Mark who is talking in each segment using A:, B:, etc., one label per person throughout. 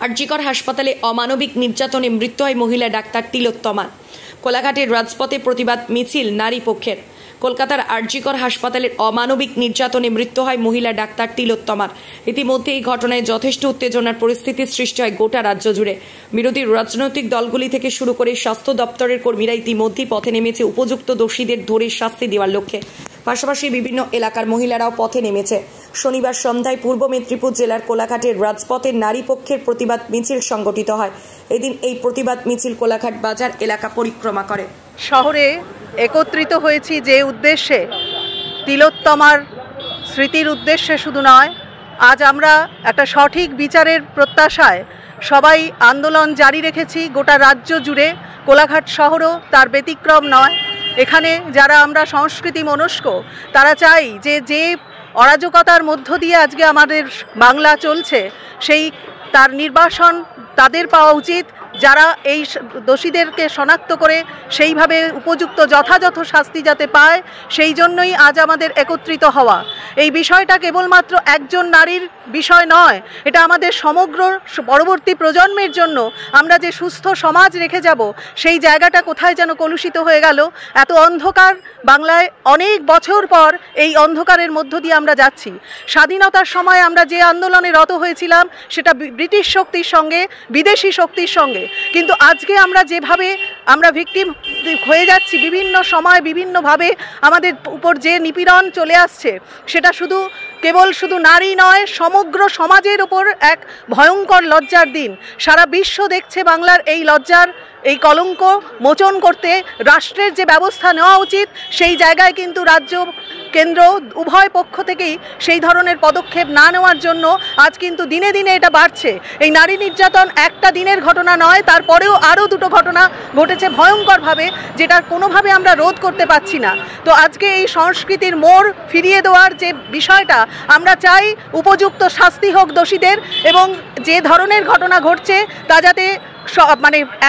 A: আরজিকর হাসপাতালে অমানবিক নির্যাতনে মৃত্যু হয় মহিলা ডাক্তার তিলোত্তমার। কোলাঘাটের রাজপথে প্রতিবাদ মিছিল নারী পক্ষের। কলকাতার আরজিকর হাসপাতালের অমানবিক নির্যাতনে মৃত্যু হয় মহিলা ডাক্তার তিলোত্তমার। ইতিমধ্যে এই ঘটনায় যথেষ্ট উত্তেজনার পরিস্থিতির সৃষ্টি হয় গোটা রাজ্য জুড়ে। বিরোধী রাজনৈতিক দলগুলি থেকে শুরু করে স্বাস্থ্য দপ্তরের কর্মীরা ইতিমধ্যেই পথে নেমেছে উপযুক্ত দোষীদের ধরে শাস্তি দেওয়ার লক্ষ্যে। পাশাপাশি বিভিন্ন এলাকার মহিলারাও পথে নেমেছে। শনিবার সন্ধ্যায় পূর্ব মেদিনীপুর জেলার কোলাঘাটের রাজপথে নারী পক্ষের প্রতিবাদ মিছিল সংগঠিত হয়। এদিন এই প্রতিবাদ মিছিল কোলাঘাট বাজার এলাকা পরিক্রমা করে।
B: শহরে একত্রিত হয়েছি যে উদ্দেশ্যে, তিলোত্তমার স্মৃতির উদ্দেশ্যে শুধু নয়, আজ আমরা একটা সঠিক বিচারের প্রত্যাশায় সবাই আন্দোলন জারি রেখেছি গোটা রাজ্য জুড়ে। কোলাঘাট শহরও তার ব্যতিক্রম নয়। এখানে যারা আমরা সংস্কৃতি মনস্ক, তারা চাই যে অরাজকতার মধ্য দিয়ে আজকে আমাদের বাংলা চলছে, সেই তার নির্বাসন তাদের পাওয়া উচিত, যারা এই দোষীদেরকে শনাক্ত করে সেইভাবে উপযুক্ত যথাযথ শাস্তি যাতে পায়, সেই জন্যই আজ আমাদের একত্রিত হওয়া। এই বিষয়টা কেবলমাত্র একজন নারীর বিষয় নয়, এটা আমাদের সমগ্র পরবর্তী প্রজন্মের জন্য। আমরা যে সুস্থ সমাজ রেখে যাব, সেই জায়গাটা কোথায় যেন কলুষিত হয়ে গেল। এত অন্ধকার বাংলায় অনেক বছর পর এই অন্ধকারের মধ্য দিয়ে আমরা যাচ্ছি। স্বাধীনতার সময় আমরা যে আন্দোলনে রত হয়েছিলাম, সেটা ব্রিটিশ শক্তির সঙ্গে, বিদেশি শক্তির সঙ্গে। কিন্তু আজকে আমরা যেভাবে আমরা ভিকটিম হয়ে যাচ্ছি, বিভিন্ন সময় বিভিন্নভাবে আমাদের উপর যে নিপীড়ন চলে আসছে, সেটা শুধু নারী নয়, সমগ্র সমাজের উপর এক ভয়ঙ্কর লজ্জার দিন। সারা বিশ্ব দেখছে বাংলার এই লজ্জার, এই কলঙ্ক মোচন করতে রাষ্ট্রের যে ব্যবস্থা নেওয়া উচিত, সেই জায়গায় কিন্তু রাজ্য কেন্দ্র উভয় পক্ষ থেকেই সেই ধরনের পদক্ষেপ না নেওয়ার জন্য আজ কিন্তু দিনে দিনে এটা বাড়ছে। এই নারী নির্যাতন একটা দিনের ঘটনা নয়, তারপরেও আরও দুটো ঘটনা ঘটেছে ভয়ঙ্করভাবে, যেটা কোনোভাবে আমরা রোধ করতে পারছি না। তো আজকে এই সংস্কৃতির মোড় ফিরিয়ে দেওয়ার যে বিষয়টা, আমরা চাই উপযুক্ত শাস্তি হোক দোষীদের, এবং যে ধরনের ঘটনা ঘটছে তা যাতে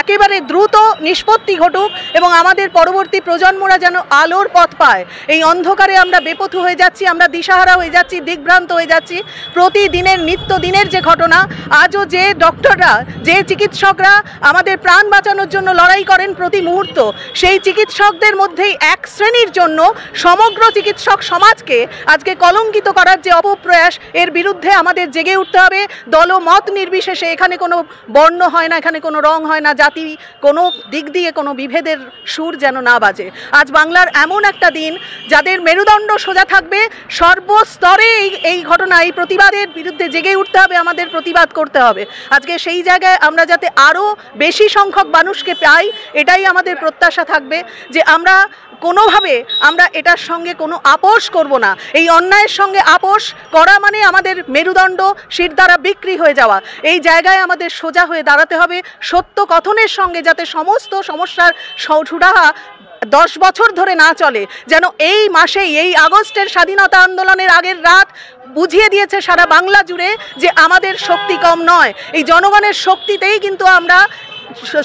B: একেবারে দ্রুত নিষ্পত্তি ঘটুক, এবং আমাদের পরবর্তী প্রজন্মরা যেন আলোর পথ পায়। এই অন্ধকারে আমরা বেপথু হয়ে যাচ্ছি, আমরা দিশাহারা হয়ে যাচ্ছি, দিগ্ভ্রান্ত হয়ে যাচ্ছি। প্রতিদিনের নিত্যদিনের যে ঘটনা, আজও যে ডক্টররা, যে চিকিৎসকরা আমাদের প্রাণ বাঁচানোর জন্য লড়াই করেন প্রতি মুহূর্ত, সেই চিকিৎসকদের মধ্যেই এক শ্রেণীর জন্য সমগ্র চিকিৎসক সমাজকে আজকে কলঙ্কিত করার যে অপপ্রয়াস, এর বিরুদ্ধে আমাদের জেগে উঠতে হবে। দলমত নির্বিশেষে, এখানে কোনো বর্ণ হয় না, এখানে কোনো রং হয় না, জাতি কোনো দিক দিয়ে কোনো বিভেদের সুর যেন না বাজে। আজ বাংলার এমন একটা দিন, যাদের মেরুদণ্ড সোজা থাকবে, সর্বস্তরে এই ঘটনা, এই প্রতিবাদের বিরুদ্ধে জেগে উঠতে হবে, আমাদের প্রতিবাদ করতে হবে। আজকে সেই জায়গায় আমরা যাতে আরও বেশি সংখ্যক মানুষকে পাই, এটাই আমাদের প্রত্যাশা থাকবে, যে কোনোভাবে আমরা এটার সঙ্গে কোনো আপোষ করব না। এই অন্যায়ের সঙ্গে আপোষ করা মানে আমাদের মেরুদণ্ড শির দ্বারা বিক্রি হয়ে যাওয়া। এই জায়গায় আমাদের সোজা হয়ে দাঁড়াতে হবে, সত্য কথনের সঙ্গে, যাতে সমস্ত সমস্যার সুরাহা 10 বছর ধরে না চলে। যেন এই মাসেই, এই আগস্টের স্বাধীনতা আন্দোলনের আগের রাত বুঝিয়ে দিয়েছে সারা বাংলা জুড়ে যে আমাদের শক্তি কম নয়। এই জনগণের শক্তিতেই কিন্তু আমরা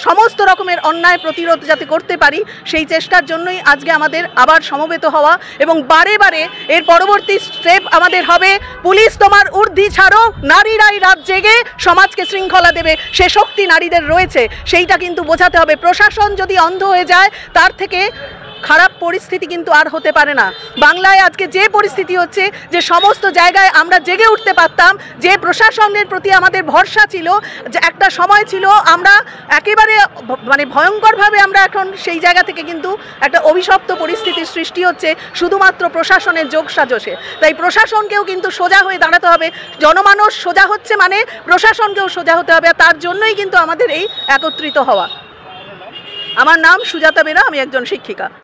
B: সমস্ত রকমের অন্যায় প্রতিরোধ যাতে করতে পারি, সেই চেষ্টার জন্যই আজকে আমাদের আবার সমবেত হওয়া। এবং বারে বারে এর পরবর্তী স্টেপ আমাদের হবে, পুলিশ তোমার ঊর্ধ্বে ছাড়ো, নারীরাই রাত জেগে সমাজকে শৃঙ্খলা দেবে, সে শক্তি নারীদের রয়েছে। সেইটা কিন্তু বোঝাতে হবে। প্রশাসন যদি অন্ধ হয়ে যায়, তার থেকে খারাপ পরিস্থিতি কিন্তু আর হতে পারে না। বাংলায় আজকে যে পরিস্থিতি হচ্ছে, যে সমস্ত জায়গায় আমরা জেগে উঠতে পারতাম, যে প্রশাসনের প্রতি আমাদের ভরসা ছিল, যে একটা সময় ছিল আমরা একেবারে ভয়ঙ্করভাবে, আমরা এখন সেই জায়গা থেকে কিন্তু একটা অভিশপ্ত পরিস্থিতির সৃষ্টি হচ্ছে শুধুমাত্র প্রশাসনের যোগসাজশে। তাই প্রশাসনকেও কিন্তু সোজা হয়ে দাঁড়াতে হবে। জনমানুষ সোজা হচ্ছে মানে প্রশাসনকেও সোজা হতে হবে। তার জন্যই কিন্তু আমাদের এই একত্রিত হওয়া। আমার নাম সুজাতা বেরা, আমি একজন শিক্ষিকা।